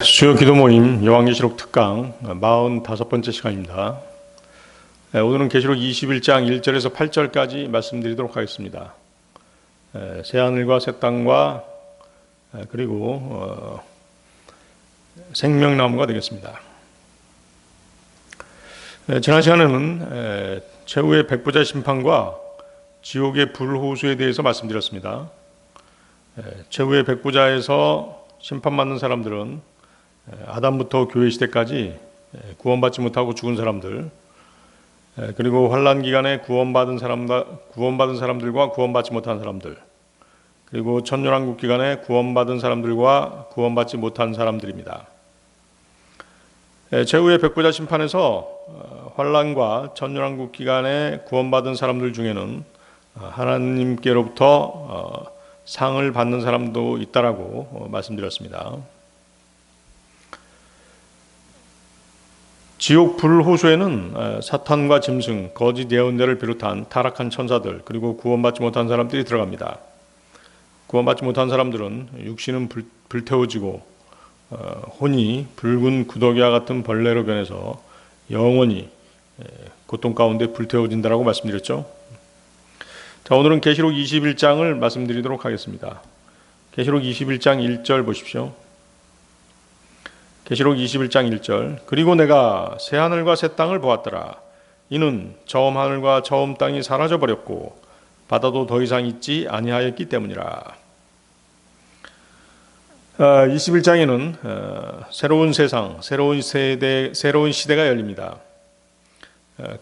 수요 기도 모임 요한계시록 특강 45번째 시간입니다. 오늘은 계시록 21장 1절에서 8절까지 말씀드리도록 하겠습니다. 새하늘과 새 땅과 그리고 생명나무가 되겠습니다. 지난 시간에는 최후의 백부자 심판과 지옥의 불호수에 대해서 말씀드렸습니다. 최후의 백부자에서 심판받는 사람들은 아담부터 교회 시대까지 구원받지 못하고 죽은 사람들, 그리고 환난 기간에 구원받은 사람들과 구원받지 못한 사람들, 그리고 천년왕국 기간에 구원받은 사람들과 구원받지 못한 사람들입니다. 최후의 백부자 심판에서 환난과 천년왕국 기간에 구원받은 사람들 중에는 하나님께로부터 상을 받는 사람도 있다라고 말씀드렸습니다. 지옥 불호수에는 사탄과 짐승, 거짓 예언자를 비롯한 타락한 천사들, 그리고 구원받지 못한 사람들이 들어갑니다. 구원받지 못한 사람들은 육신은 불태워지고 혼이 붉은 구더기와 같은 벌레로 변해서 영원히 고통 가운데 불태워진다라고 말씀드렸죠. 자, 오늘은 계시록 21장을 말씀드리도록 하겠습니다. 계시록 21장 1절 보십시오. 계시록 21장 1절. 그리고 내가 새 하늘과 새 땅을 보았더라. 이는 처음 하늘과 처음 땅이 사라져 버렸고 바다도 더 이상 있지 아니하였기 때문이라. 21장에는 새로운 세상, 새로운 세대, 새로운 시대가 열립니다.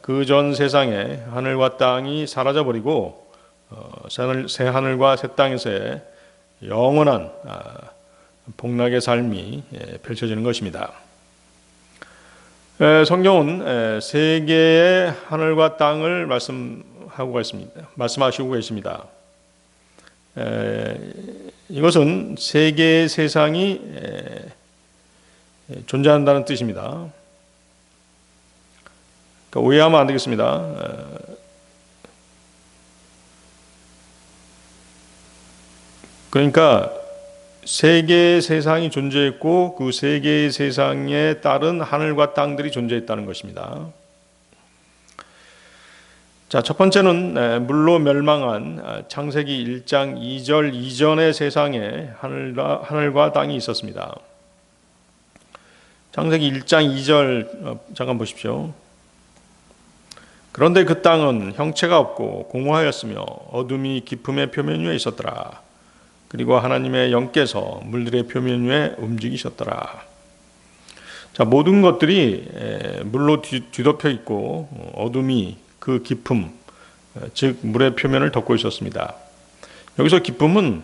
그 전 세상에 하늘과 땅이 사라져 버리고 새 하늘과 새 땅에서의 영원한 복락의 삶이 펼쳐지는 것입니다. 성경은 세 개의 하늘과 땅을 말씀하시고 계십니다. 이것은 세 개의 세상이 존재한다는 뜻입니다. 그러니까 오해하면 안 되겠습니다. 그러니까 세 개의 세상이 존재했고 그 세 개의 세상에 따른 하늘과 땅들이 존재했다는 것입니다. 자, 첫 번째는 물로 멸망한 창세기 1장 2절 이전의 세상에 하늘과 땅이 있었습니다. 창세기 1장 2절 잠깐 보십시오. 그런데 그 땅은 형체가 없고 공허하였으며 어둠이 깊음의 표면 위에 있었더라. 그리고 하나님의 영께서 물들의 표면 위에 움직이셨더라. 자, 모든 것들이 물로 뒤덮여 있고 어둠이 그 깊음, 즉 물의 표면을 덮고 있었습니다. 여기서 깊음은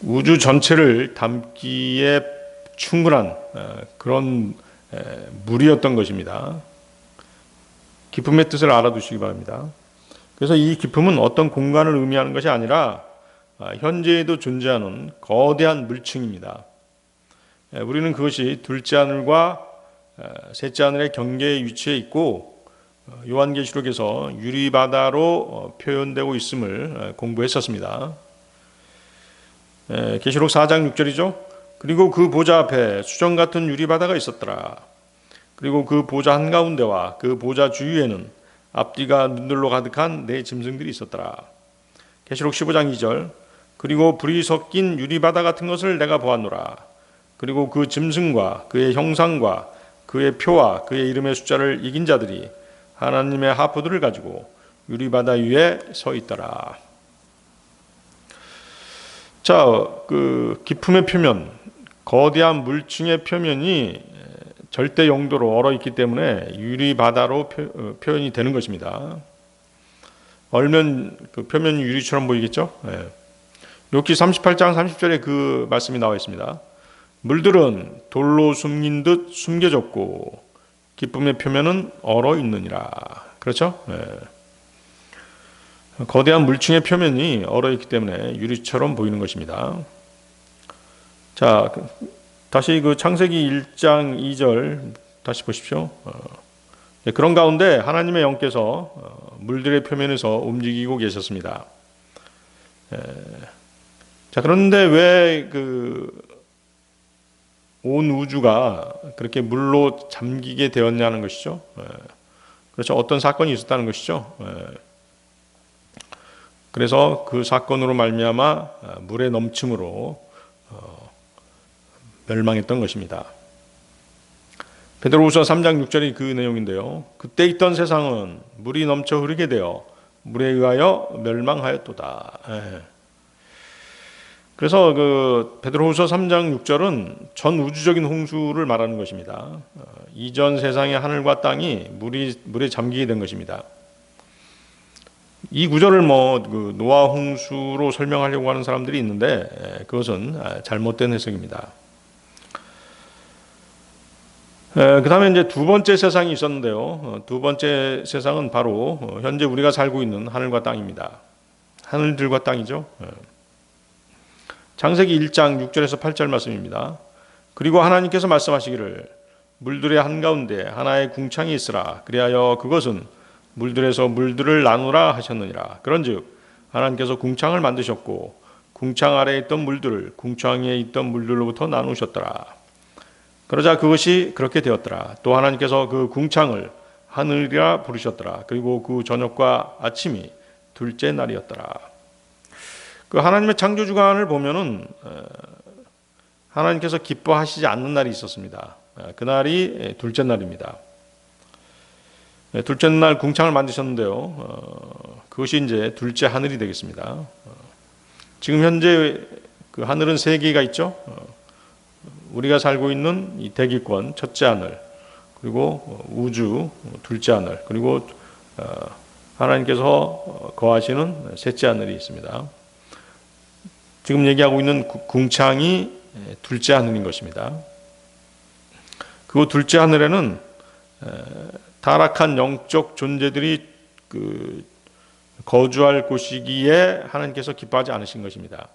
우주 전체를 담기에 충분한 그런 물이었던 것입니다. 깊음의 뜻을 알아두시기 바랍니다. 그래서 이 깊음은 어떤 공간을 의미하는 것이 아니라 현재에도 존재하는 거대한 물층입니다. 우리는 그것이 둘째 하늘과 셋째 하늘의 경계에 위치해 있고 요한계시록에서 유리바다로 표현되고 있음을 공부했었습니다. 계시록 4장 6절이죠. 그리고 그 보좌 앞에 수정 같은 유리바다가 있었더라. 그리고 그 보좌 한가운데와 그 보좌 주위에는 앞뒤가 눈들로 가득한 네 짐승들이 있었더라. 계시록 15장 2절. 그리고 불이 섞인 유리바다 같은 것을 내가 보았노라. 그리고 그 짐승과 그의 형상과 그의 표와 그의 이름의 숫자를 이긴 자들이 하나님의 하프들을 가지고 유리바다 위에 서 있더라. 자, 그 깊음의 표면, 거대한 물층의 표면이 절대 영도로 얼어있기 때문에 유리바다로 표현이 되는 것입니다. 얼면 그 표면이 유리처럼 보이겠죠? 욥기 38장 30절에 그 말씀이 나와 있습니다. 물들은 돌로 숨긴 듯 숨겨졌고 기쁨의 표면은 얼어있느니라. 그렇죠? 거대한 물층의 표면이 얼어있기 때문에 유리처럼 보이는 것입니다. 자, 다시 그 창세기 1장 2절 다시 보십시오. 그런 가운데 하나님의 영께서 물들의 표면에서 움직이고 계셨습니다. 자, 그런데 왜 온 우주가 그렇게 물로 잠기게 되었냐는 것이죠. 그렇죠. 어떤 사건이 있었다는 것이죠. 그래서 그 사건으로 말미암아 물의 넘침으로 멸망했던 것입니다. 베드로후서 3장 6절이 그 내용인데요. 그때 있던 세상은 물이 넘쳐 흐르게 되어 물에 의하여 멸망하였도다. 그래서 베드로후서 3장 6절은 전 우주적인 홍수를 말하는 것입니다. 이전 세상의 하늘과 땅이 물에 잠기게 된 것입니다. 이 구절을 노아 홍수로 설명하려고 하는 사람들이 있는데 그것은 잘못된 해석입니다. 그 다음에 이제 두 번째 세상이 있었는데요. 두 번째 세상은 바로 현재 우리가 살고 있는 하늘과 땅입니다. 하늘들과 땅이죠. 창세기 1장 6절에서 8절 말씀입니다. 그리고 하나님께서 말씀하시기를 물들의 한가운데 하나의 궁창이 있으라. 그리하여 그것은 물들에서 물들을 나누라 하셨느니라. 그런즉 하나님께서 궁창을 만드셨고 궁창 아래에 있던 물들을 궁창 위에 있던 물들로부터 나누셨더라. 그러자 그것이 그렇게 되었더라. 또 하나님께서 그 궁창을 하늘이라 부르셨더라. 그리고 그 저녁과 아침이 둘째 날이었더라. 그 하나님의 창조 주간을 보면은 하나님께서 기뻐하시지 않는 날이 있었습니다. 그날이 둘째 날입니다. 둘째 날 궁창을 만드셨는데요. 그것이 이제 둘째 하늘이 되겠습니다. 지금 현재 그 하늘은 세 개가 있죠. 우리가 살고 있는 이 대기권 첫째 하늘, 그리고 우주 둘째 하늘, 그리고 하나님께서 거하시는 셋째 하늘이 있습니다. 지금 얘기하고 있는 궁창이 둘째 하늘인 것입니다. 그 둘째 하늘에는 타락한 영적 존재들이 거주할 곳이기에 하나님께서 기뻐하지 않으신 것입니다.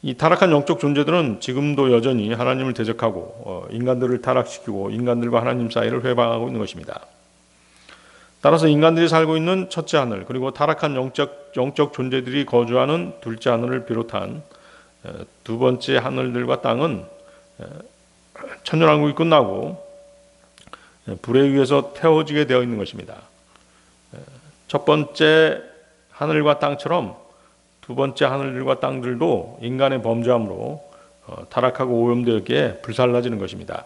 이 타락한 영적 존재들은 지금도 여전히 하나님을 대적하고 인간들을 타락시키고 인간들과 하나님 사이를 회방하고 있는 것입니다. 따라서 인간들이 살고 있는 첫째 하늘, 그리고 타락한 영적 존재들이 거주하는 둘째 하늘을 비롯한 두 번째 하늘들과 땅은 천년왕국이 끝나고 불에 의해서 태워지게 되어 있는 것입니다. 첫 번째 하늘과 땅처럼 두 번째 하늘들과 땅들도 인간의 범죄함으로 타락하고 오염되었기에 불살라지는 것입니다.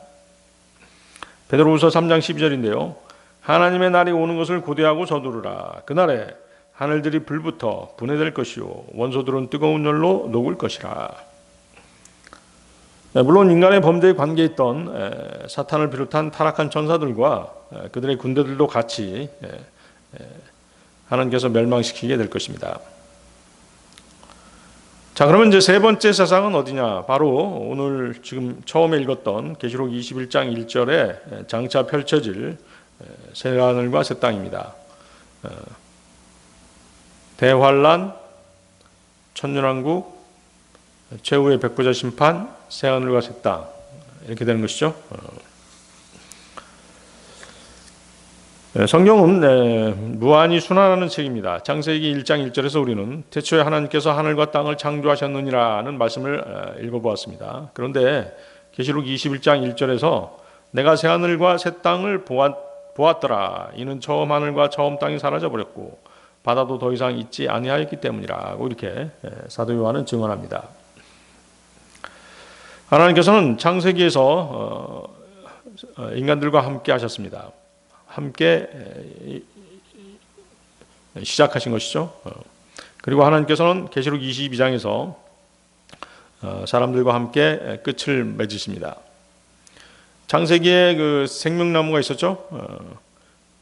베드로후서 3장 12절인데요. 하나님의 날이 오는 것을 고대하고 서두르라. 그날에 하늘들이 불부터 분해될 것이요 원소들은 뜨거운 열로 녹을 것이라. 물론 인간의 범죄에 관계있던 사탄을 비롯한 타락한 천사들과 그들의 군대들도 같이 하나님께서 멸망시키게 될 것입니다. 자, 그러면 이제 세 번째 세상은 어디냐? 바로 오늘 지금 처음에 읽었던 계시록 21장 1절에 장차 펼쳐질 새 하늘과 새 땅입니다. 대환란, 천년왕국, 최후의 백보자 심판, 새 하늘과 새 땅, 이렇게 되는 것이죠. 성경은 무한히 순환하는 책입니다. 창세기 1장 1절에서 우리는 태초에 하나님께서 하늘과 땅을 창조하셨느니라는 말씀을 읽어보았습니다. 그런데 계시록 21장 1절에서 내가 새 하늘과 새 땅을 보았더라. 이는 처음 하늘과 처음 땅이 사라져버렸고 바다도 더 이상 있지 아니하였기 때문이라고 이렇게 사도 요한은 증언합니다. 하나님께서는 창세기에서 인간들과 함께 하셨습니다. 함께 시작하신 것이죠. 그리고 하나님께서는 계시록 22장에서 사람들과 함께 끝을 맺으십니다. 창세기에 그 생명나무가 있었죠.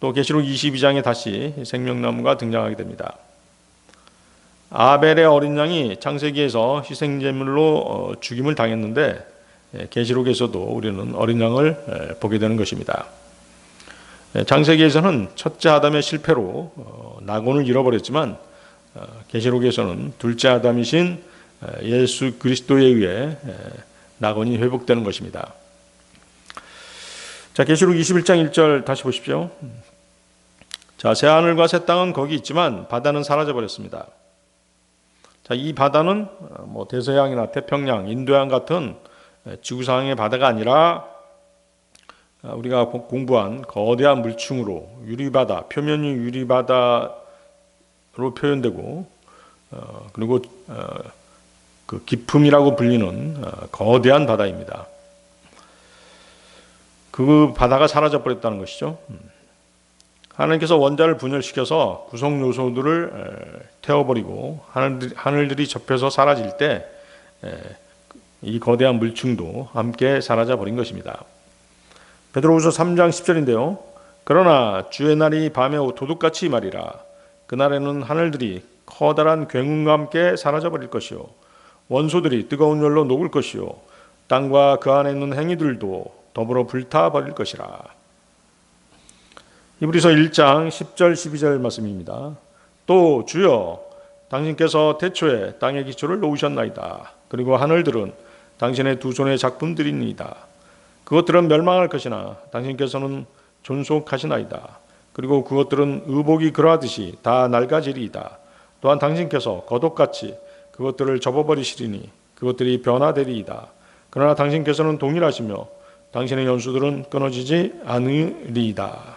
또 계시록 22장에 다시 생명나무가 등장하게 됩니다. 아벨의 어린 양이 창세기에서 희생제물로 죽임을 당했는데 계시록에서도 우리는 어린 양을 보게 되는 것입니다. 창세기에서는 첫째 아담의 실패로 낙원을 잃어버렸지만 계시록에서는 둘째 아담이신 예수 그리스도에 의해 낙원이 회복되는 것입니다. 자, 계시록 21장 1절 다시 보십시오. 자, 새 하늘과 새 땅은 거기 있지만 바다는 사라져 버렸습니다. 자, 이 바다는 뭐 대서양이나 태평양, 인도양 같은 지구상의 바다가 아니라 우리가 공부한 거대한 물층으로 유리바다, 표면이 유리바다로 표현되고 그리고 그 기품이라고 불리는 거대한 바다입니다. 그 바다가 사라져 버렸다는 것이죠. 하나님께서 원자를 분열시켜서 구성 요소들을 태워버리고 하늘들이 접혀서 사라질 때 이 거대한 물층도 함께 사라져 버린 것입니다. 베드로후서 3장 10절인데요. 그러나 주의 날이 밤에 도둑같이 말이라. 그날에는 하늘들이 커다란 굉음과 함께 사라져 버릴 것이요 원소들이 뜨거운 열로 녹을 것이요 땅과 그 안에 있는 행위들도 더불어 불타 버릴 것이라. 히브리서 1장 10절 12절 말씀입니다. 또 주여 당신께서 태초에 땅의 기초를 놓으셨나이다. 그리고 하늘들은 당신의 두 손의 작품들이니이다. 그것들은 멸망할 것이나 당신께서는 존속하시나이다. 그리고 그것들은 의복이 그러하듯이 다 낡아지리이다. 또한 당신께서 거독같이 그것들을 접어버리시리니 그것들이 변화되리이다. 그러나 당신께서는 동일하시며 당신의 연수들은 끊어지지 않으리이다.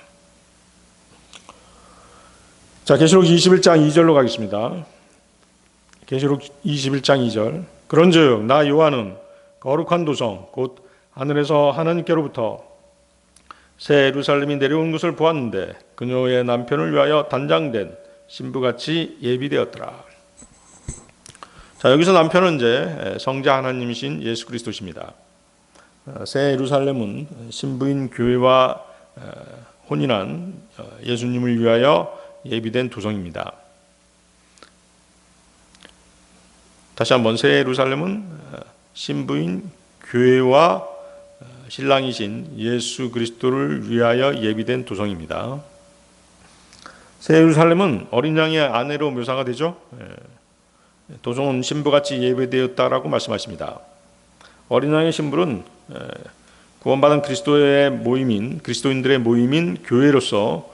자, 계시록 21장 2절로 가겠습니다. 계시록 21장 2절. 그런즉 나 요한은 거룩한 도성 곧 하늘에서 하나님께로부터 새 예루살렘이 내려온 것을 보았는데 그녀의 남편을 위하여 단장된 신부같이 예비되었더라. 자, 여기서 남편은 이제 성자 하나님이신 예수 그리스도십니다. 새 예루살렘은 신부인 교회와 혼인한 예수님을 위하여 예비된 도성입니다. 다시 한번 새 예루살렘은 신부인 교회와 신랑이신 예수 그리스도를 위하여 예비된 도성입니다. 새 예루살렘은 어린 양의 아내로 묘사가 되죠. 도성은 신부같이 예배되었다라고 말씀하십니다. 어린 양의 신부는 구원받은 그리스도인들의 모임인 교회로서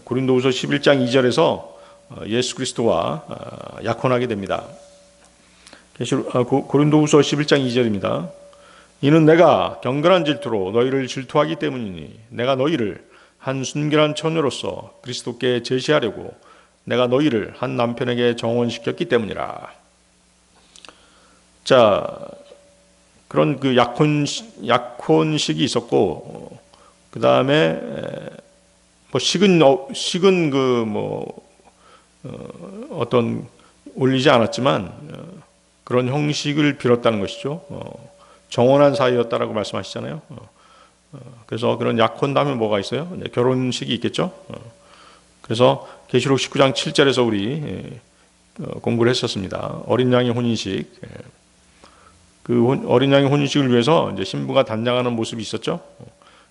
고린도후서 11장 2절에서 예수 그리스도와 약혼하게 됩니다. 고린도후서 11장 2절입니다. 이는 내가 경건한 질투로 너희를 질투하기 때문이니 내가 너희를 한 순결한 처녀로서 그리스도께 제시하려고 내가 너희를 한 남편에게 정혼시켰기 때문이라. 자, 그런 그 약혼식이 있었고 그 다음에 뭐 식은 어떤 올리지 않았지만 그런 형식을 빌었다는 것이죠. 정혼한 사이였다라고 말씀하시잖아요. 그래서 그런 약혼 다음에 뭐가 있어요? 이제 결혼식이 있겠죠. 그래서 계시록 19장 7절에서 우리 공부를 했었습니다. 어린 양의 혼인식. 그 어린 양의 혼인식을 위해서 이제 신부가 단장하는 모습이 있었죠.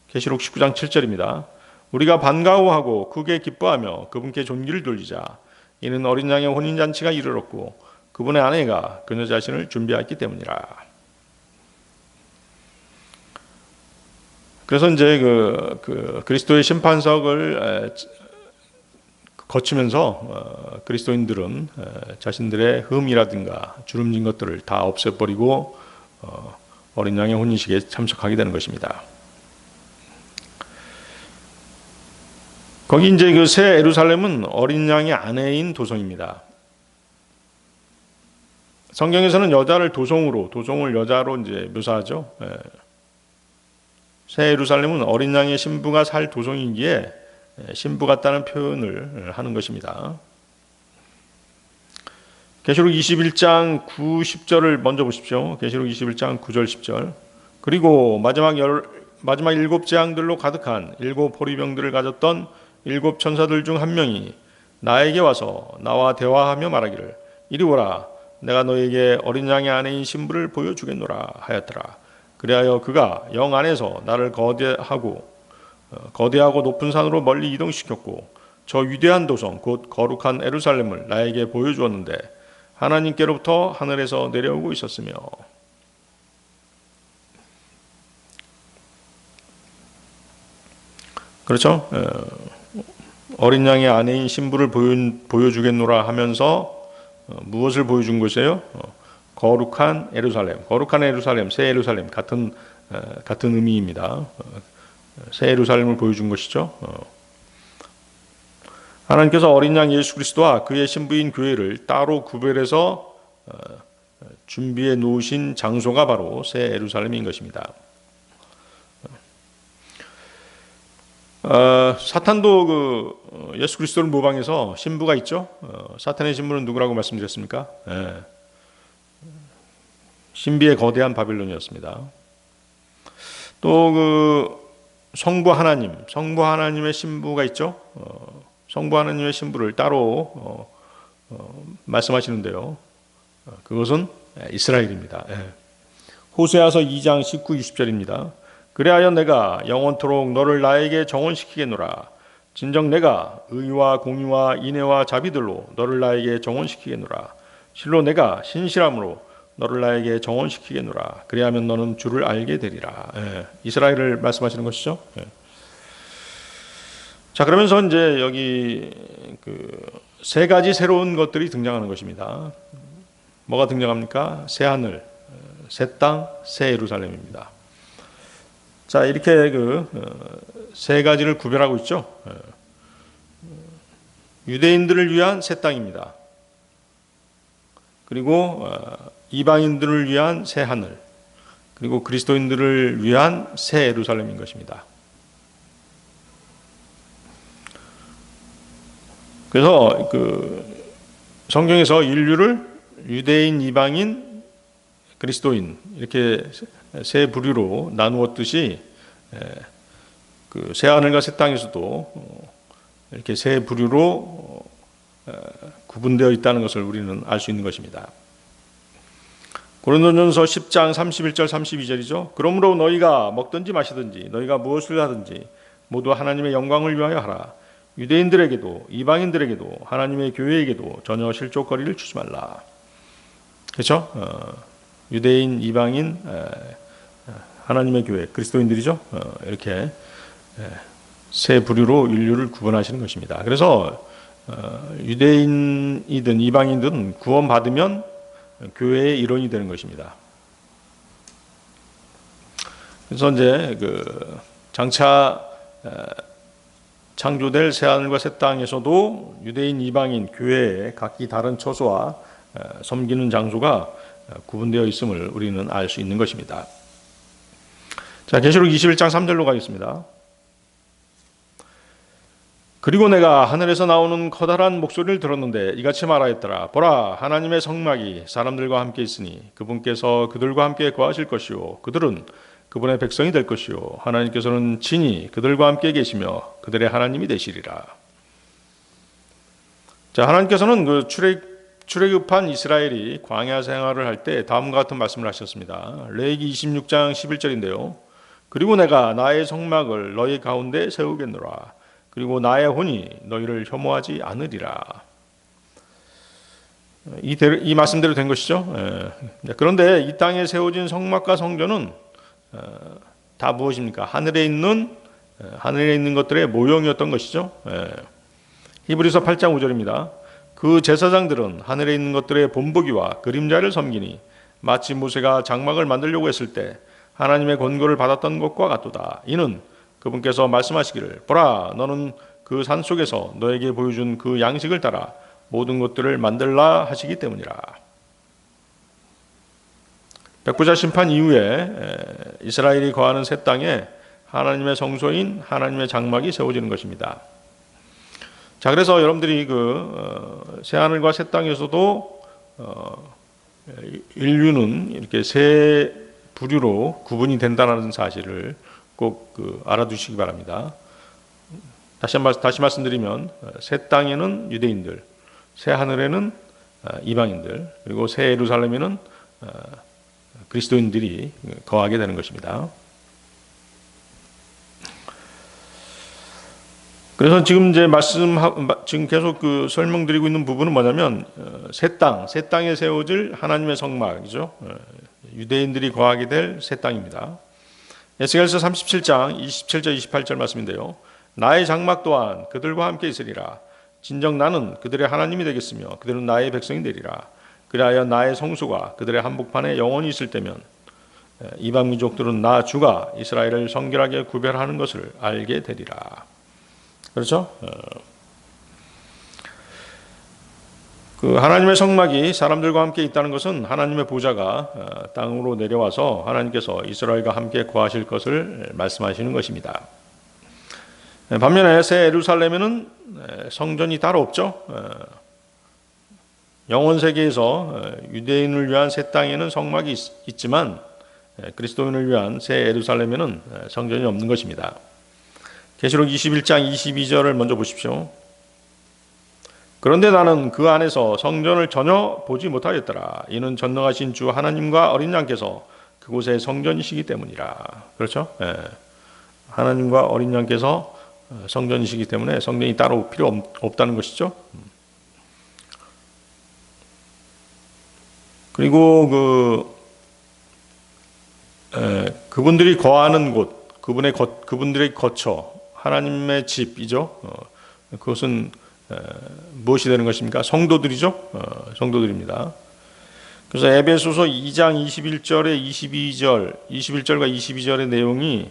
계시록 19장 7절입니다. 우리가 반가워하고 크게 기뻐하며 그분께 존귀를 돌리자. 이는 어린 양의 혼인 잔치가 이르렀고 그분의 아내가 그녀 자신을 준비했기 때문이라. 그래서 이제 그 그리스도의 심판석을 거치면서 그리스도인들은 자신들의 흠이라든가 주름진 것들을 다 없애버리고 어린 양의 혼인식에 참석하게 되는 것입니다. 거기 이제 그 새 예루살렘은 어린 양의 아내인 도성입니다. 성경에서는 여자를 도성을 여자로 이제 묘사하죠. 새 예루살렘은 어린 양의 신부가 살 도성이기에 신부 같다는 표현을 하는 것입니다. 계시록 21장 9, 10절을 먼저 보십시오. 계시록 21장 9절 10절. 그리고 마지막 7 재앙들로 가득한 7 호리병들을 가졌던 7 천사들 중 한 명이 나에게 와서 나와 대화하며 말하기를 이리 오라 내가 너에게 어린 양의 아내인 신부를 보여주겠노라 하였더라. 그리하여 그가 영 안에서 나를 거대하고 높은 산으로 멀리 이동시켰고 저 위대한 도성 곧 거룩한 예루살렘을 나에게 보여주었는데 하나님께로부터 하늘에서 내려오고 있었으며. 그렇죠? 어린 양의 아내인 신부를 보여주겠노라 하면서 무엇을 보여준 것이에요? 거룩한 예루살렘, 새 예루살렘 같은 의미입니다. 새 예루살렘을 보여준 것이죠. 하나님께서 어린 양 예수 그리스도와 그의 신부인 교회를 따로 구별해서 준비해 놓으신 장소가 바로 새 예루살렘인 것입니다. 사탄도 예수 그리스도를 모방해서 신부가 있죠. 사탄의 신부는 누구라고 말씀드렸습니까? 신비의 거대한 바빌론이었습니다. 또 성부 하나님의 신부가 있죠. 성부 하나님의 신부를 따로 말씀하시는데요. 그것은 이스라엘입니다. 호세아서 2장 19, 20절입니다. 그래하여 내가 영원토록 너를 나에게 정원시키겠노라. 진정 내가 의와 공의와 인애와 자비들로 너를 나에게 정원시키겠노라. 실로 내가 신실함으로 너를 나에게 정원시키겠노라. 그리하면 너는 주를 알게 되리라. 이스라엘을 말씀하시는 것이죠. 자, 그러면서 이제 여기 세 가지 새로운 것들이 등장하는 것입니다. 뭐가 등장합니까? 새 하늘, 새 땅, 새 예루살렘입니다. 자, 이렇게 세 가지를 구별하고 있죠. 유대인들을 위한 새 땅입니다. 그리고 이방인들을 위한 새 하늘, 그리고 그리스도인들을 위한 새 예루살렘인 것입니다. 그래서 성경에서 인류를 유대인, 이방인, 그리스도인 이렇게 세 부류로 나누었듯이 새 하늘과 새 땅에서도 이렇게 세 부류로 구분되어 있다는 것을 우리는 알 수 있는 것입니다. 고린도전서 10장 31절 32절이죠. 그러므로 너희가 먹든지 마시든지 너희가 무엇을 하든지 모두 하나님의 영광을 위하여 하라. 유대인들에게도 이방인들에게도 하나님의 교회에게도 전혀 실족거리를 주지 말라. 그렇죠? 유대인, 이방인, 하나님의 교회, 그리스도인들이죠. 이렇게 세 부류로 인류를 구분하시는 것입니다. 그래서 유대인이든 이방인든 구원받으면 교회의 일원이 되는 것입니다. 그래서 이제 장차 창조될 새하늘과 새 땅에서도 유대인, 이방인, 교회의 각기 다른 처소와 섬기는 장소가 구분되어 있음을 우리는 알 수 있는 것입니다. 자, 계시록 21장 3절로 가겠습니다. 그리고 내가 하늘에서 나오는 커다란 목소리를 들었는데 이같이 말하였더라. 보라, 하나님의 성막이 사람들과 함께 있으니 그분께서 그들과 함께 거하실 것이요 그들은 그분의 백성이 될 것이요 하나님께서는 친히 그들과 함께 계시며 그들의 하나님이 되시리라. 자, 하나님께서는 출애굽한 이스라엘이 광야 생활을 할 때 다음과 같은 말씀을 하셨습니다. 레위기 26장 11절인데요. 그리고 내가 나의 성막을 너희 가운데 세우겠노라. 그리고 나의 혼이 너희를 혐오하지 않으리라. 이 말씀대로 된 것이죠. 그런데 이 땅에 세워진 성막과 성전은 다 무엇입니까? 하늘에 있는 것들의 모형이었던 것이죠. 히브리서 8장 5절입니다. 그 제사장들은 하늘에 있는 것들의 본보기와 그림자를 섬기니 마치 모세가 장막을 만들려고 했을 때 하나님의 권고를 받았던 것과 같도다. 이는 그분께서 말씀하시기를 보라, 너는 그 산 속에서 너에게 보여준 그 양식을 따라 모든 것들을 만들라 하시기 때문이라. 백부자 심판 이후에 이스라엘이 거하는 새 땅에 하나님의 성소인 하나님의 장막이 세워지는 것입니다. 자, 그래서 여러분들이 새 하늘과 새 땅에서도 인류는 이렇게 세 부류로 구분이 된다는 사실을 꼭 알아두시기 바랍니다. 다시 말씀드리면 새 땅에는 유대인들, 새 하늘에는 이방인들, 그리고 새 예루살렘에는 그리스도인들이 거하게 되는 것입니다. 그래서 지금 지금 계속 설명드리고 있는 부분은 뭐냐면 새 땅에 세워질 하나님의 성막이죠. 유대인들이 거하게 될 새 땅입니다. 에스겔서 37장 27절 28절 말씀인데요. 나의 장막 또한 그들과 함께 있으리라. 진정 나는 그들의 하나님이 되겠으며 그들은 나의 백성이 되리라. 그리하여 나의 성수가 그들의 한복판에 영원히 있을 때면 이방 민족들은 나 주가 이스라엘을 성결하게 구별하는 것을 알게 되리라. 그렇죠? 그 하나님의 성막이 사람들과 함께 있다는 것은 하나님의 보좌가 땅으로 내려와서 하나님께서 이스라엘과 함께 거하실 것을 말씀하시는 것입니다. 반면에 새 예루살렘에는 성전이 따로 없죠. 영원 세계에서 유대인을 위한 새 땅에는 성막이 있지만 그리스도인을 위한 새 예루살렘에는 성전이 없는 것입니다. 계시록 21장 22절을 먼저 보십시오. 그런데 나는 그 안에서 성전을 전혀 보지 못하였더라. 이는 전능하신 주 하나님과 어린 양께서 그곳에 성전이시기 때문이라. 그렇죠? 하나님과 어린 양께서 성전이시기 때문에 성전이 따로 필요 없다는 것이죠. 그리고 그분들이 거하는 곳, 그분들의 거처, 하나님의 집이죠. 그것은 무엇이 되는 것입니까? 성도들이죠. 성도들입니다. 그래서 에베소서 2장 21절에 21절과 22절의 내용이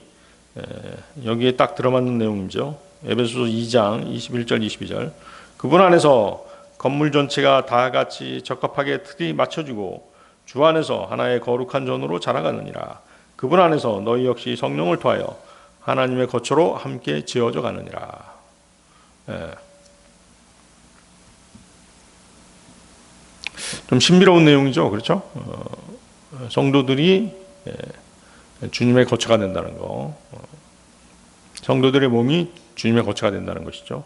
여기에 딱 들어맞는 내용이죠. 에베소서 2장 21절 22절. 그분 안에서 건물 전체가 다 같이 적합하게 틀이 맞춰지고 주 안에서 하나의 거룩한 전으로 자라가느니라. 그분 안에서 너희 역시 성령을 통하여 하나님의 거처로 함께 지어져 가느니라. 좀 신비로운 내용이죠. 그렇죠? 성도들이 주님의 거처가 된다는 거. 성도들의 몸이 주님의 거처가 된다는 것이죠.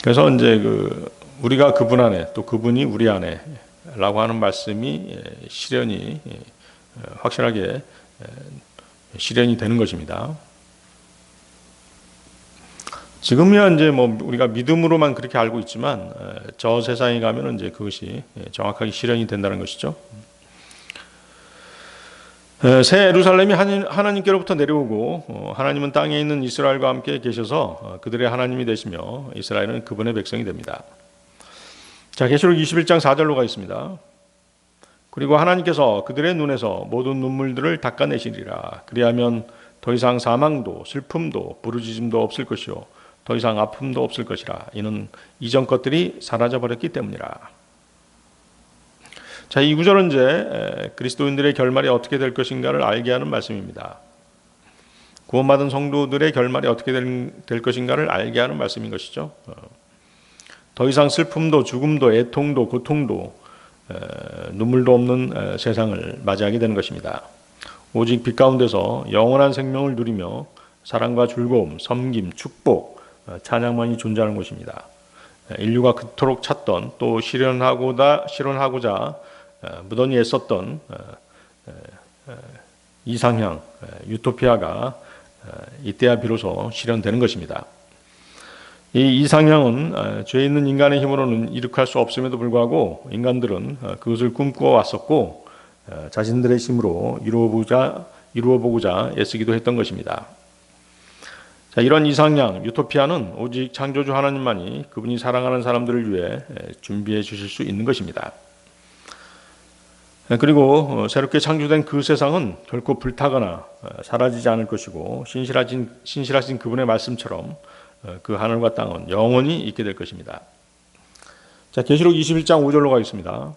그래서 이제 우리가 그분 안에 또 그분이 우리 안에라고 하는 말씀이 실현이 확실하게 실현이 되는 것입니다. 지금이야 이제 우리가 믿음으로만 그렇게 알고 있지만 저 세상에 가면은 이제 그것이 정확하게 실현이 된다는 것이죠. 새 예루살렘이 하나님께로부터 내려오고 하나님은 땅에 있는 이스라엘과 함께 계셔서 그들의 하나님이 되시며 이스라엘은 그분의 백성이 됩니다. 자, 계시록 21장 4절로 가겠습니다. 그리고 하나님께서 그들의 눈에서 모든 눈물들을 닦아내시리라. 그리하면 더 이상 사망도 슬픔도 부르짖음도 없을 것이요 더 이상 아픔도 없을 것이라. 이는 이전 것들이 사라져 버렸기 때문이라. 자, 이 구절은 이제 그리스도인들의 결말이 어떻게 될 것인가를 알게 하는 말씀입니다. 구원받은 성도들의 결말이 어떻게 될 것인가를 알게 하는 말씀인 것이죠. 더 이상 슬픔도 죽음도 애통도 고통도 눈물도 없는 세상을 맞이하게 되는 것입니다. 오직 빛 가운데서 영원한 생명을 누리며 사랑과 즐거움, 섬김, 축복, 찬양만이 존재하는 곳입니다. 인류가 그토록 찾던 또 실현하고자 무던히 애썼던 이상향, 유토피아가 이때야 비로소 실현되는 것입니다. 이 이상향은 죄 있는 인간의 힘으로는 이룩할 수 없음에도 불구하고 인간들은 그것을 꿈꾸어 왔었고 자신들의 힘으로 이루어보고자 애쓰기도 했던 것입니다. 자, 이런 이상향, 유토피아는 오직 창조주 하나님만이 그분이 사랑하는 사람들을 위해 준비해 주실 수 있는 것입니다. 그리고 새롭게 창조된 그 세상은 결코 불타거나 사라지지 않을 것이고 신실하신 그분의 말씀처럼 그 하늘과 땅은 영원히 있게 될 것입니다. 자, 계시록 21장 5절로 가겠습니다.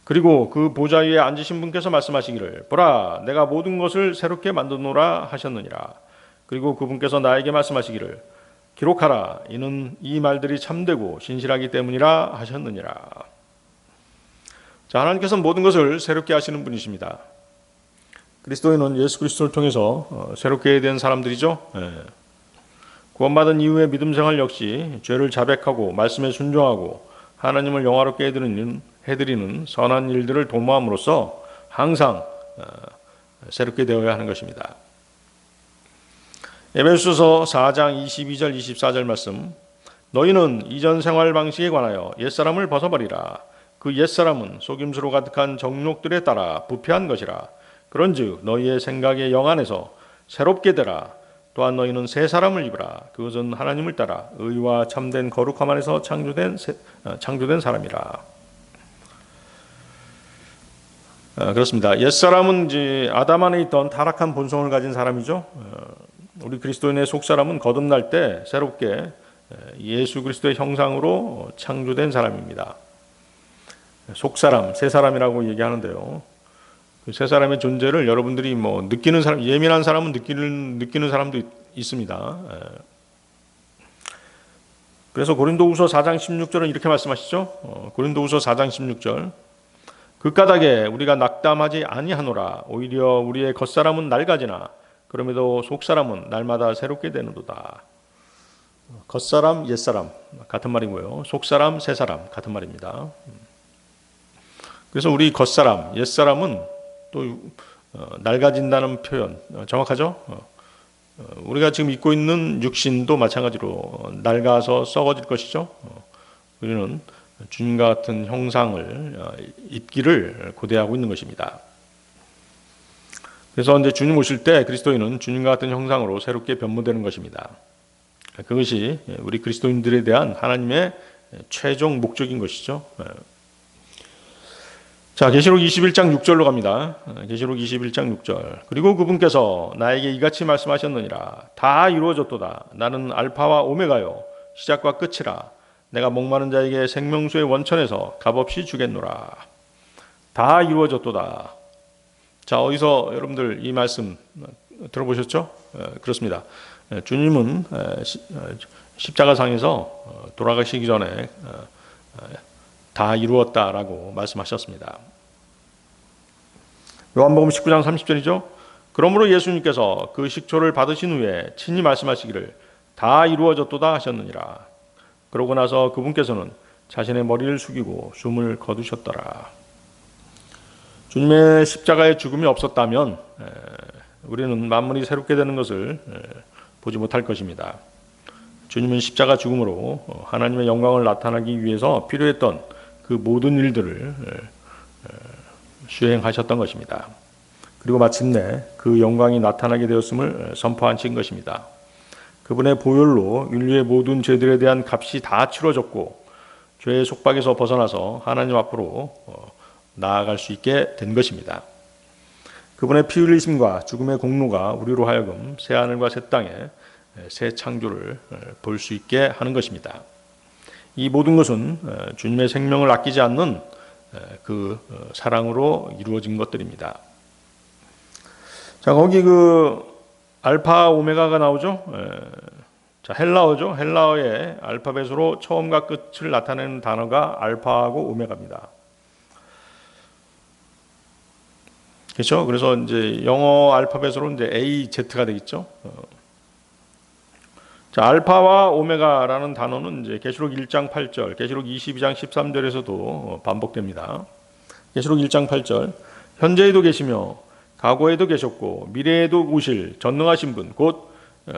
그리고 그 보좌 위에 앉으신 분께서 말씀하시기를 보라 내가 모든 것을 새롭게 만드노라 하셨느니라. 그리고 그분께서 나에게 말씀하시기를 기록하라 이는 이 말들이 참되고 신실하기 때문이라 하셨느니라. 자, 하나님께서는 모든 것을 새롭게 하시는 분이십니다. 그리스도인은 예수 그리스도를 통해서 새롭게 된 사람들이죠. 구원받은 이후의 믿음 생활 역시 죄를 자백하고 말씀에 순종하고 하나님을 영화롭게 해드리는 선한 일들을 도모함으로써 항상 새롭게 되어야 하는 것입니다. 에베소서 4장 22절 24절 말씀 너희는 이전 생활 방식에 관하여 옛사람을 벗어버리라. 그 옛사람은 속임수로 가득한 정욕들에 따라 부패한 것이라. 그런즉 너희의 생각의 영 안에서 새롭게 되라. 또한 너희는 새 사람을 입으라. 그것은 하나님을 따라 의와 참된 거룩함 안에서 창조된 사람이라. 그렇습니다. 옛사람은 이제 아담 안에 있던 타락한 본성을 가진 사람이죠. 우리 그리스도인의 속사람은 거듭날 때 새롭게 예수 그리스도의 형상으로 창조된 사람입니다. 속사람, 새 사람이라고 얘기하는데요. 그 새 사람의 존재를 여러분들이 뭐 느끼는 사람, 예민한 사람은 느끼는 사람도 있습니다. 그래서 고린도후서 4장 16절은 이렇게 말씀하시죠. 고린도후서 4장 16절. 그 까닭에 우리가 낙담하지 아니하노라. 오히려 우리의 겉사람은 낡아지나 그럼에도 속사람은 날마다 새롭게 되는도다. 겉사람, 옛사람 같은 말이고요. 속사람, 새사람 같은 말입니다. 그래서 우리 겉사람, 옛사람은 또 낡아진다는 표현 정확하죠? 우리가 지금 입고 있는 육신도 마찬가지로 낡아서 썩어질 것이죠. 우리는 주님과 같은 형상을 입기를 고대하고 있는 것입니다. 그래서 이제 주님 오실 때 그리스도인은 주님과 같은 형상으로 새롭게 변모되는 것입니다. 그것이 우리 그리스도인들에 대한 하나님의 최종 목적인 것이죠. 자, 계시록 21장 6절로 갑니다. 계시록 21장 6절. 그리고 그분께서 나에게 이같이 말씀하셨느니라. 다 이루어졌도다. 나는 알파와 오메가요 시작과 끝이라. 내가 목마른 자에게 생명수의 원천에서 값없이 주겠노라. 다 이루어졌도다. 자, 어디서 여러분들 이 말씀 들어보셨죠? 그렇습니다. 주님은 십자가상에서 돌아가시기 전에 다 이루었다라고 말씀하셨습니다. 요한복음 19장 30절이죠. 그러므로 예수님께서 그 식초를 받으신 후에 친히 말씀하시기를 다 이루어졌도다 하셨느니라. 그러고 나서 그분께서는 자신의 머리를 숙이고 숨을 거두셨더라. 주님의 십자가의 죽음이 없었다면 우리는 만물이 새롭게 되는 것을 보지 못할 것입니다. 주님은 십자가 죽음으로 하나님의 영광을 나타나기 위해서 필요했던 그 모든 일들을 수행하셨던 것입니다. 그리고 마침내 그 영광이 나타나게 되었음을 선포하신 것입니다. 그분의 보혈로 인류의 모든 죄들에 대한 값이 다 치러졌고 죄의 속박에서 벗어나서 하나님 앞으로 나아갈 수 있게 된 것입니다. 그분의 피 흘리심과 죽음의 공로가 우리로 하여금 새 하늘과 새 땅에 새 창조를 볼 수 있게 하는 것입니다. 이 모든 것은 주님의 생명을 아끼지 않는 그 사랑으로 이루어진 것들입니다. 자, 거기 그 알파 오메가가 나오죠. 자, 헬라어죠. 헬라어의 알파벳으로 처음과 끝을 나타내는 단어가 알파하고 오메가입니다. 그렇죠? 그래서 이제 영어 알파벳으로 이제 A, Z가 되겠죠. 자, 알파와 오메가라는 단어는 이제 계시록 1장 8절, 계시록 22장 13절에서도 반복됩니다. 계시록 1장 8절. 현재에도 계시며 과거에도 계셨고 미래에도 오실 전능하신 분 곧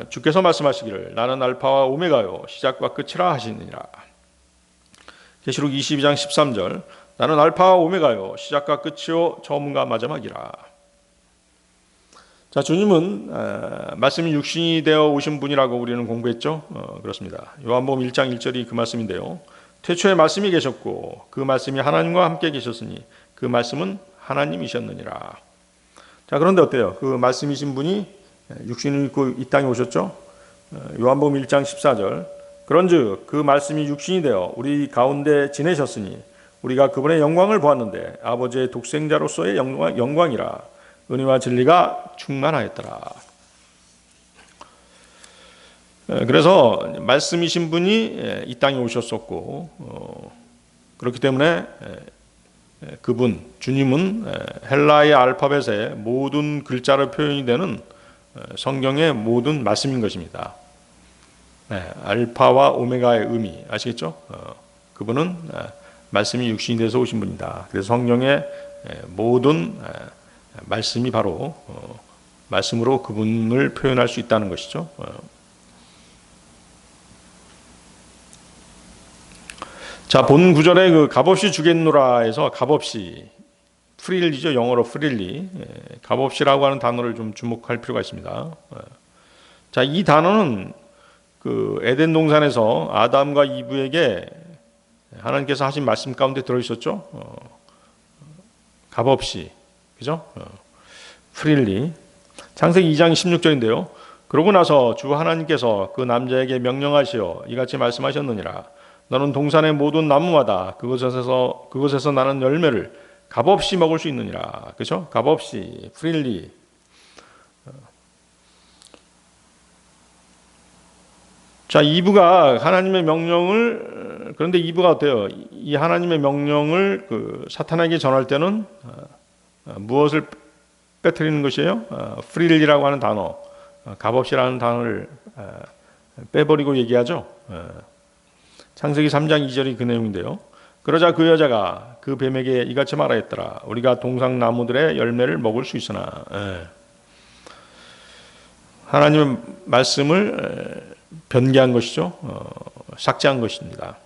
주께서 말씀하시기를 나는 알파와 오메가요 시작과 끝이라 하시느니라. 계시록 22장 13절. 나는 알파와 오메가요 시작과 끝이요 처음과 마지막이라. 자, 주님은 말씀이 육신이 되어 오신 분이라고 우리는 공부했죠. 그렇습니다. 요한복음 1장 1절이 그 말씀인데요. 태초에 말씀이 계셨고 그 말씀이 하나님과 함께 계셨으니 그 말씀은 하나님이셨느니라. 자, 그런데 어때요? 그 말씀이신 분이 육신을 입고 이 땅에 오셨죠. 요한복음 1장 14절. 그런즉 그 말씀이 육신이 되어 우리 가운데 지내셨으니 우리가 그분의 영광을 보았는데 아버지의 독생자로서의 영광이라. 은혜와 진리가 충만하였더라. 그래서 말씀이신 분이 이 땅에 오셨었고 그렇기 때문에 그분 주님은 헬라의 알파벳의 모든 글자로 표현이 되는 성경의 모든 말씀인 것입니다. 알파와 오메가의 의미 아시겠죠? 그분은 말씀이 육신이 돼서 오신 분이다. 그래서 성경의 모든 말씀이 바로 말씀으로 그분을 표현할 수 있다는 것이죠. 자, 본 구절에 그 값없이 주겠노라에서 값없이 프릴리죠. 영어로 프릴리. 값없이라고 하는 단어를 좀 주목할 필요가 있습니다. 자, 이 단어는 그 에덴 동산에서 아담과 이브에게 하나님께서 하신 말씀 가운데 들어 있었죠. 값없이, 그죠? 프릴리. 창세기 2장 16절인데요. 그러고 나서 주 하나님께서 그 남자에게 명령하시어 이같이 말씀하셨느니라. 너는 동산의 모든 나무마다 그곳에서 나는 열매를 값없이 먹을 수 있느니라. 그죠? 값없이, 프릴리. 자, 이브가 하나님의 명령을, 그런데 이브가 어때요? 이 하나님의 명령을 그 사탄에게 전할 때는 무엇을 빼뜨리는 것이에요? 프릴리라고 하는 단어, 값없이라는 단어를 빼버리고 얘기하죠. 창세기 3장 2절이 그 내용인데요. 그러자 그 여자가 그 뱀에게 이같이 말하였더라. 우리가 동산 나무들의 열매를 먹을 수 있으나. 하나님의 말씀을 변개한 것이죠. 삭제한 것입니다.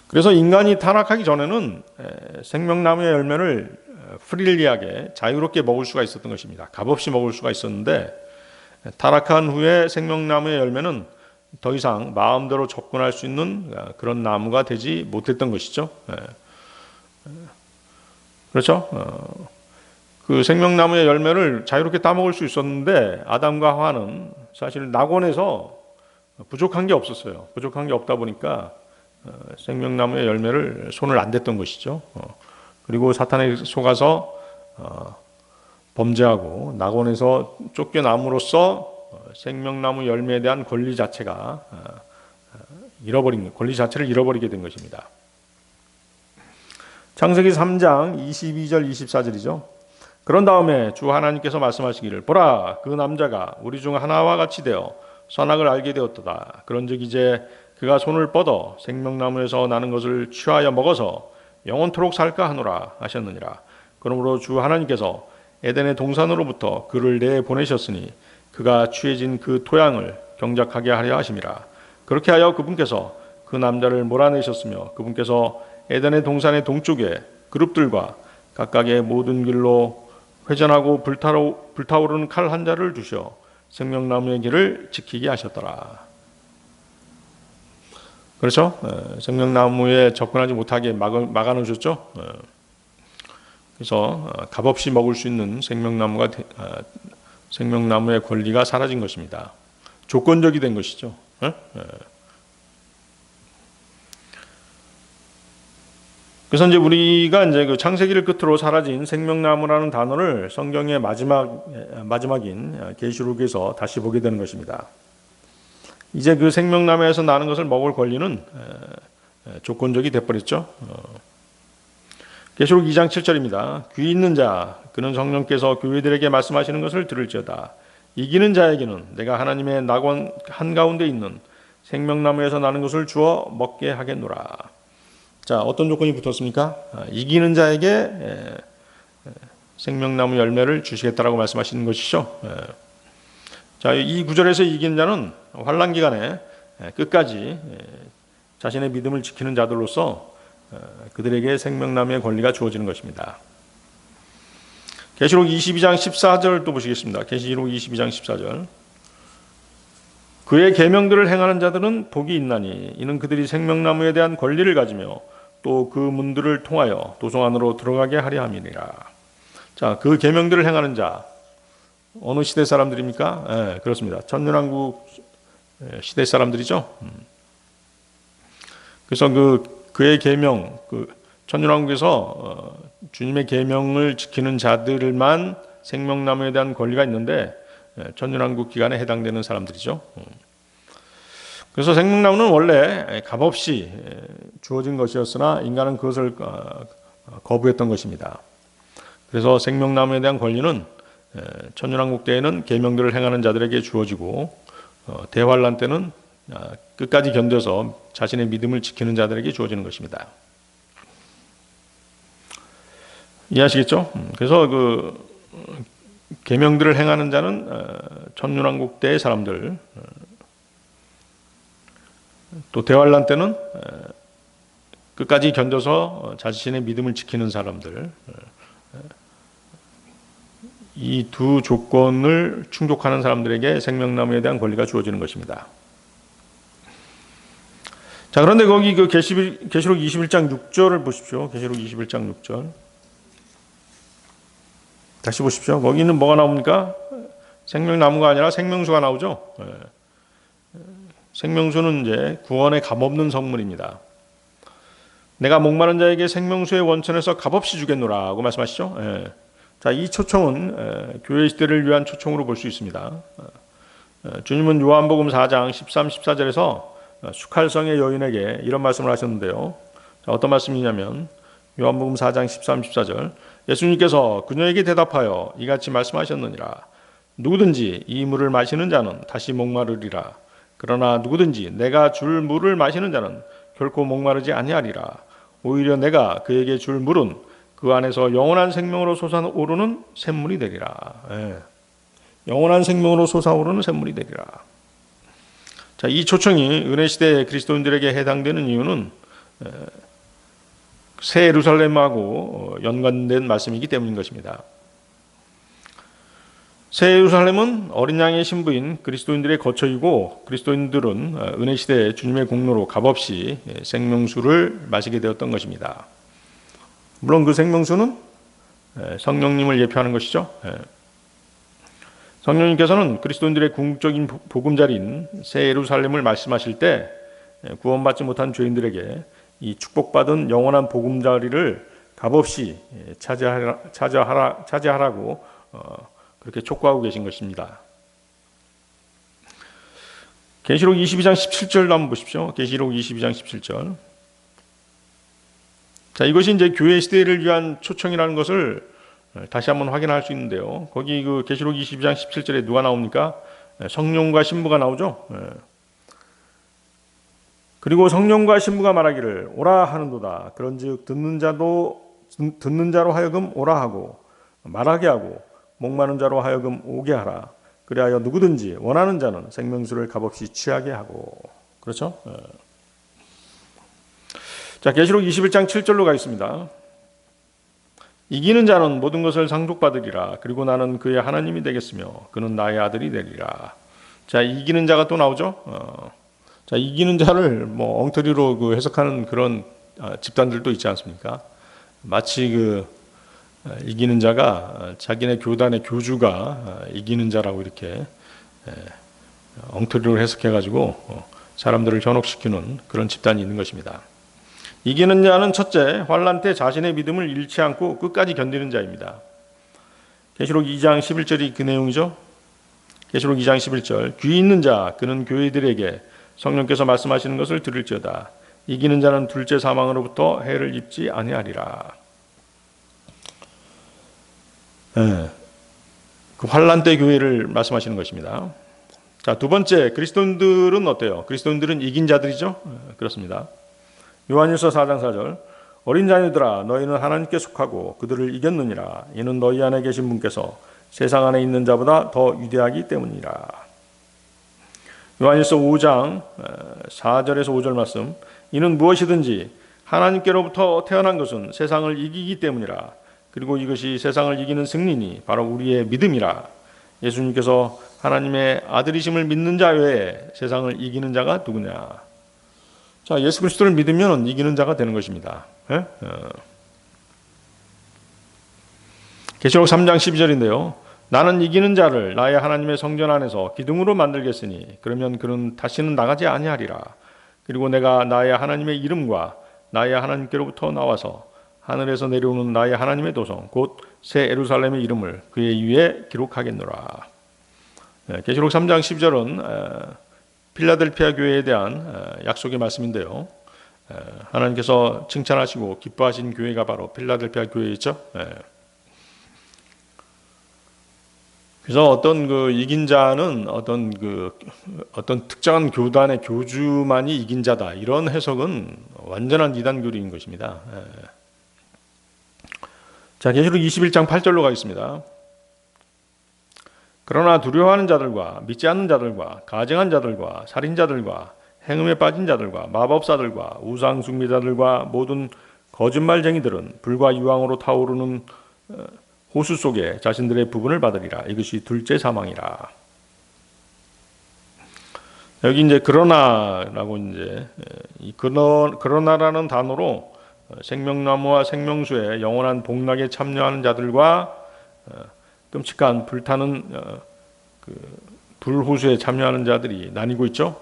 그래서 인간이 타락하기 전에는 생명나무의 열매를 프릴리하게 자유롭게 먹을 수가 있었던 것입니다. 값없이 먹을 수가 있었는데 타락한 후에 생명나무의 열매는 더 이상 마음대로 접근할 수 있는 그런 나무가 되지 못했던 것이죠. 그렇죠? 그 생명나무의 열매를 자유롭게 따먹을 수 있었는데 아담과 하와는 사실 낙원에서 부족한 게 없었어요. 부족한 게 없다 보니까 생명나무의 열매를 손을 안 댔던 것이죠. 그리고 사탄에 속아서 범죄하고 낙원에서 쫓겨남으로써 생명나무 열매에 대한 권리 자체가 권리 자체를 잃어버리게 된 것입니다. 창세기 3장 22절 24절이죠. 그런 다음에 주 하나님께서 말씀하시기를 보라 그 남자가 우리 중 하나와 같이 되어 선악을 알게 되었도다. 그런즉 이제 그가 손을 뻗어 생명나무에서 나는 것을 취하여 먹어서 영원토록 살까 하노라 하셨느니라. 그러므로 주 하나님께서 에덴의 동산으로부터 그를 내보내셨으니 그가 취해진 그 토양을 경작하게 하려 하심이라. 그렇게 하여 그분께서 그 남자를 몰아내셨으며 그분께서 에덴의 동산의 동쪽에 그룹들과 각각의 모든 길로 회전하고 불타오르는 칼 한 자를 두셔 생명나무의 길을 지키게 하셨더라. 그렇죠? 생명나무에 접근하지 못하게 막아놓으셨죠? 그래서 값없이 먹을 수 있는 생명나무의 권리가 사라진 것입니다. 조건적이 된 것이죠. 그래서 이제 우리가 이제 그 창세기를 끝으로 사라진 생명나무라는 단어를 성경의 마지막인 계시록에서 다시 보게 되는 것입니다. 이제 그 생명나무에서 나는 것을 먹을 권리는 조건적이 되어버렸죠. 계시록 2장 7절입니다. 귀 있는 자 그는 성령께서 교회들에게 말씀하시는 것을 들을지어다. 이기는 자에게는 내가 하나님의 낙원 한가운데 있는 생명나무에서 나는 것을 주어 먹게 하겠노라. 자, 어떤 조건이 붙었습니까? 이기는 자에게 생명나무 열매를 주시겠다라고 말씀하시는 것이죠. 자, 이 구절에서 이기는 자는 환난 기간에 끝까지 자신의 믿음을 지키는 자들로서 그들에게 생명나무의 권리가 주어지는 것입니다. 계시록 22장 14절 또 보시겠습니다. 계시록 22장 14절. 그의 계명들을 행하는 자들은 복이 있나니 이는 그들이 생명나무에 대한 권리를 가지며 또 그 문들을 통하여 도성 안으로 들어가게 하려 함이니라. 자, 그 계명들을 행하는 자 어느 시대 사람들입니까? 그렇습니다. 천년왕국 시대 사람들이죠. 그래서 그의 계명, 천년왕국에서 주님의 계명을 지키는 자들만 생명나무에 대한 권리가 있는데 천년왕국 기간에 해당되는 사람들이죠. 그래서 생명나무는 원래 값없이 주어진 것이었으나 인간은 그것을 거부했던 것입니다. 그래서 생명나무에 대한 권리는 천년왕국 때에는 계명들을 행하는 자들에게 주어지고 대환란 때는 끝까지 견뎌서 자신의 믿음을 지키는 자들에게 주어지는 것입니다. 이해하시겠죠? 그래서 계명들을 행하는 자는 천년왕국 때의 사람들, 또 대환란 때는 끝까지 견뎌서 자신의 믿음을 지키는 사람들, 이 두 조건을 충족하는 사람들에게 생명나무에 대한 권리가 주어지는 것입니다. 자, 그런데 거기 그 계시록 21장 6절을 보십시오. 계시록 21장 6절. 다시 보십시오. 거기는 뭐가 나옵니까? 생명나무가 아니라 생명수가 나오죠. 생명수는 이제 구원의 값없는 선물입니다. 내가 목마른 자에게 생명수의 원천에서 값없이 주겠노라고 말씀하시죠. 자, 이 초청은 교회 시대를 위한 초청으로 볼 수 있습니다. 주님은 요한복음 4장 13, 14절에서 수칼성의 여인에게 이런 말씀을 하셨는데요. 자, 어떤 말씀이냐면 요한복음 4장 13, 14절 예수님께서 그녀에게 대답하여 이같이 말씀하셨느니라. 누구든지 이 물을 마시는 자는 다시 목마르리라. 그러나 누구든지 내가 줄 물을 마시는 자는 결코 목마르지 아니하리라. 오히려 내가 그에게 줄 물은 그 안에서 영원한 생명으로 솟아오르는 샘물이 되리라. 영원한 생명으로 솟아오르는 샘물이 되리라. 자, 이 초청이 은혜 시대 그리스도인들에게 해당되는 이유는 새 예루살렘하고 연관된 말씀이기 때문인 것입니다. 새 예루살렘은 어린 양의 신부인 그리스도인들의 거처이고 그리스도인들은 은혜 시대에 주님의 공로로 값없이 생명수를 마시게 되었던 것입니다. 물론 그 생명수는 성령님을 예표하는 것이죠. 성령님께서는 그리스도인들의 궁극적인 보금자리인 새 예루살렘을 말씀하실 때 구원받지 못한 죄인들에게 이 축복받은 영원한 보금자리를 값없이 차지하라고 그렇게 촉구하고 계신 것입니다. 계시록 22장 17절도 한번 보십시오. 계시록 22장 17절. 자, 이것이 이제 교회 시대를 위한 초청이라는 것을 다시 한번 확인할 수 있는데요. 거기 그 계시록 22장 17절에 누가 나옵니까? 성령과 신부가 나오죠. 그리고 성령과 신부가 말하기를 오라 하는도다. 그런즉 듣는 자로 하여금 오라 하고 말하게 하고 목마른 자로 하여금 오게 하라. 그리하여 누구든지 원하는 자는 생명수를 값없이 취하게 하고. 그렇죠? 자, 계시록 21장 7절로 가겠습니다. 이기는 자는 모든 것을 상속받으리라. 그리고 나는 그의 하나님이 되겠으며 그는 나의 아들이 되리라. 자, 이기는 자가 또 나오죠. 자, 이기는 자를 뭐 엉터리로 그 해석하는 그런 집단들도 있지 않습니까? 마치 그 이기는 자가 자기네 교단의 교주가 이기는 자라고 이렇게 엉터리로 해석해가지고 사람들을 현혹시키는 그런 집단이 있는 것입니다. 이기는 자는 첫째, 환난 때 자신의 믿음을 잃지 않고 끝까지 견디는 자입니다. 계시록 2장 11절이 그 내용이죠. 계시록 2장 11절 귀 있는 자 그는 교회들에게 성령께서 말씀하시는 것을 들을지어다. 이기는 자는 둘째 사망으로부터 해를 입지 아니하리라. 그 환난 때 교회를 말씀하시는 것입니다. 자, 두 번째, 그리스도인들은 어때요? 그리스도인들은 이긴 자들이죠? 그렇습니다. 요한일서 4장 4절 어린 자녀들아 너희는 하나님께 속하고 그들을 이겼느니라. 이는 너희 안에 계신 분께서 세상 안에 있는 자보다 더 위대하기 때문이라. 요한일서 5장 4절에서 5절 말씀 이는 무엇이든지 하나님께로부터 태어난 것은 세상을 이기기 때문이라. 그리고 이것이 세상을 이기는 승리니 바로 우리의 믿음이라. 예수님께서 하나님의 아들이심을 믿는 자 외에 세상을 이기는 자가 누구냐. 자, 예수 그리스도를 믿으면 이기는 자가 되는 것입니다. 계시록 3장 12절인데요. 나는 이기는 자를 나의 하나님의 성전 안에서 기둥으로 만들겠으니 그러면 그는 다시는 나가지 아니하리라. 그리고 내가 나의 하나님의 이름과 나의 하나님께로부터 나와서 하늘에서 내려오는 나의 하나님의 도성 곧 새 예루살렘의 이름을 그의 위에 기록하겠노라. 계시록 3장 12절은 필라델피아 교회에 대한 약속의 말씀인데요. 하나님께서 칭찬하시고 기뻐하신 교회가 바로 필라델피아 교회였죠. 그래서 어떤 그 이긴 자는 어떤 특정한 교단의 교주만이 이긴 자다 이런 해석은 완전한 이단 교리인 것입니다. 자, 계시록 21장 8절로 가겠습니다. 그러나 두려워하는 자들과 믿지 않는 자들과 가증한 자들과 살인자들과 행음에 빠진 자들과 마법사들과 우상 숭배자들과 모든 거짓말쟁이들은 불과 유황으로 타오르는 호수 속에 자신들의 부분을 받으리라. 이것이 둘째 사망이라. 여기 이제 그러나라고 이제 이 그러나라는 단어로 생명나무와 생명수의 영원한 복락에 참여하는 자들과 끔찍한 불타는 그 불호수에 참여하는 자들이 나뉘고 있죠.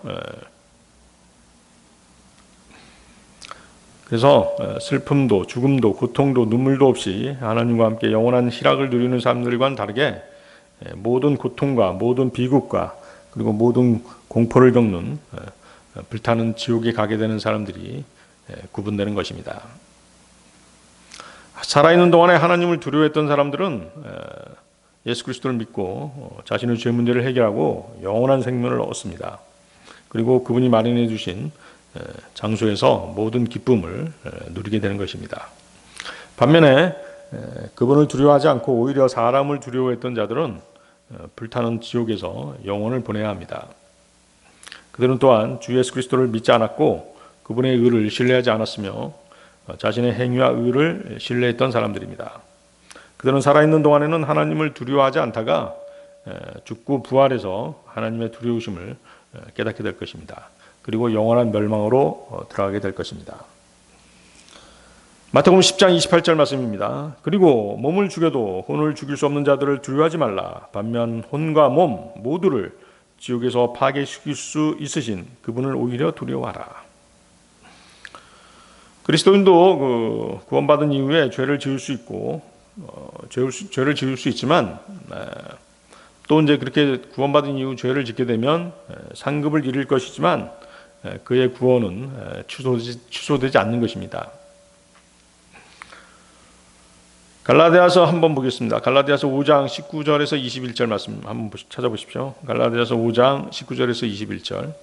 그래서 슬픔도 죽음도 고통도 눈물도 없이 하나님과 함께 영원한 희락을 누리는 사람들과는 다르게 모든 고통과 모든 비극과 그리고 모든 공포를 겪는 불타는 지옥에 가게 되는 사람들이 구분되는 것입니다. 살아있는 동안에 하나님을 두려워했던 사람들은 예수 그리스도를 믿고 자신의 죄 문제를 해결하고 영원한 생명을 얻습니다. 그리고 그분이 마련해 주신 장소에서 모든 기쁨을 누리게 되는 것입니다. 반면에 그분을 두려워하지 않고 오히려 사람을 두려워했던 자들은 불타는 지옥에서 영혼을 보내야 합니다. 그들은 또한 주 예수 그리스도를 믿지 않았고 그분의 의를 신뢰하지 않았으며 자신의 행위와 의를 신뢰했던 사람들입니다. 그들은 살아있는 동안에는 하나님을 두려워하지 않다가 죽고 부활해서 하나님의 두려우심을 깨닫게 될 것입니다. 그리고 영원한 멸망으로 들어가게 될 것입니다. 마태복음 10장 28절 말씀입니다. 그리고 몸을 죽여도 혼을 죽일 수 없는 자들을 두려워하지 말라. 반면 혼과 몸 모두를 지옥에서 파괴시킬 수 있으신 그분을 오히려 두려워하라. 그리스도인도 구원받은 이후에 죄를 지을 수 있고 죄를 지을 수 있지만 또 이제 그렇게 구원받은 이후 죄를 짓게 되면 상급을 잃을 것이지만 그의 구원은 취소되지 않는 것입니다. 갈라디아서 한번 보겠습니다. 갈라디아서 5장 19절에서 21절 말씀 한번 찾아보십시오. 갈라디아서 5장 19절에서 21절.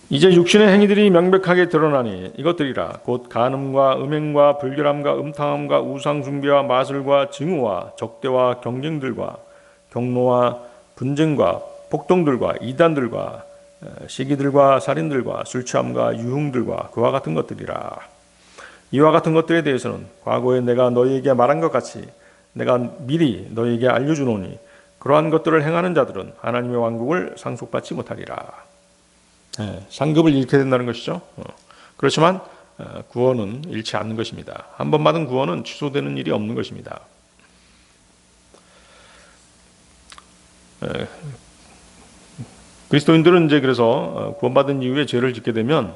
이제 육신의 행위들이 명백하게 드러나니 이것들이라 곧 간음과 음행과 불결함과 음탕함과 우상숭배와 마술과 증오와 적대와 경쟁들과 경노와 분쟁과 폭동들과 이단들과 시기들과 살인들과 술취함과 유흥들과 그와 같은 것들이라. 이와 같은 것들에 대해서는 과거에 내가 너희에게 말한 것 같이 내가 미리 너희에게 알려주노니 그러한 것들을 행하는 자들은 하나님의 왕국을 상속받지 못하리라. 상급을 잃게 된다는 것이죠. 그렇지만 구원은 잃지 않는 것입니다. 한 번 받은 구원은 취소되는 일이 없는 것입니다. 그리스도인들은 이제 그래서 구원받은 이후에 죄를 짓게 되면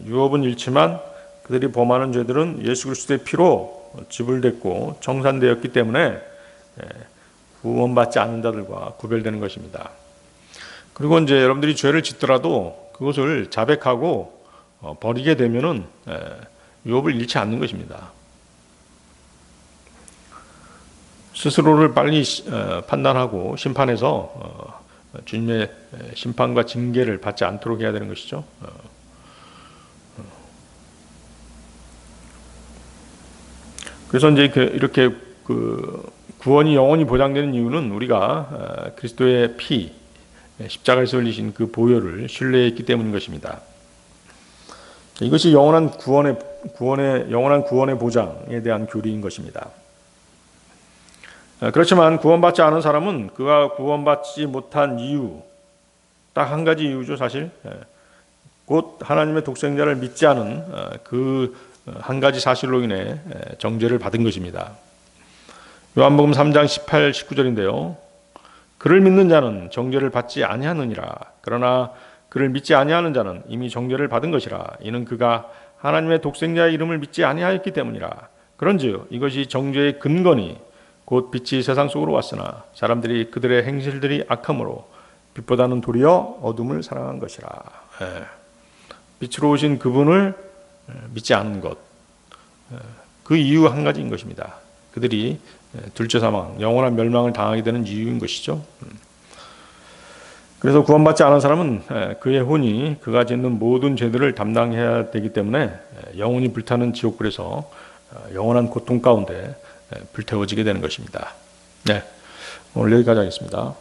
유업은 잃지만 그들이 범하는 죄들은 예수 그리스도의 피로 지불됐고 청산되었기 때문에 구원받지 않는 자들과 구별되는 것입니다. 그리고 이제 여러분들이 죄를 짓더라도 그것을 자백하고 버리게 되면은 유업을 잃지 않는 것입니다. 스스로를 빨리 판단하고 심판해서 주님의 심판과 징계를 받지 않도록 해야 되는 것이죠. 그래서 이제 이렇게 구원이 영원히 보장되는 이유는 우리가 그리스도의 피, 십자가에서 흘리신 그 보혈을 신뢰했기 때문인 것입니다. 이것이 영원한 구원의 보장에 대한 교리인 것입니다. 그렇지만 구원받지 않은 사람은 그가 구원받지 못한 이유, 딱 한 가지 이유죠, 사실. 곧 하나님의 독생자를 믿지 않은 그 한 가지 사실로 인해 정죄를 받은 것입니다. 요한복음 3장 18, 19절인데요. 그를 믿는 자는 정죄를 받지 아니하느니라. 그러나 그를 믿지 아니하는 자는 이미 정죄를 받은 것이라. 이는 그가 하나님의 독생자의 이름을 믿지 아니하였기 때문이라. 그런즉 이것이 정죄의 근거니 곧 빛이 세상 속으로 왔으나 사람들이 그들의 행실들이 악함으로 빛보다는 도리어 어둠을 사랑한 것이라. 빛으로 오신 그분을 믿지 않은 것, 그 이유 한 가지인 것입니다. 그들이 둘째 사망, 영원한 멸망을 당하게 되는 이유인 것이죠. 그래서 구원받지 않은 사람은 그의 혼이 그가 짓는 모든 죄들을 담당해야 되기 때문에 영원히 불타는 지옥불에서 영원한 고통 가운데 불태워지게 되는 것입니다. 네, 오늘 여기까지 하겠습니다.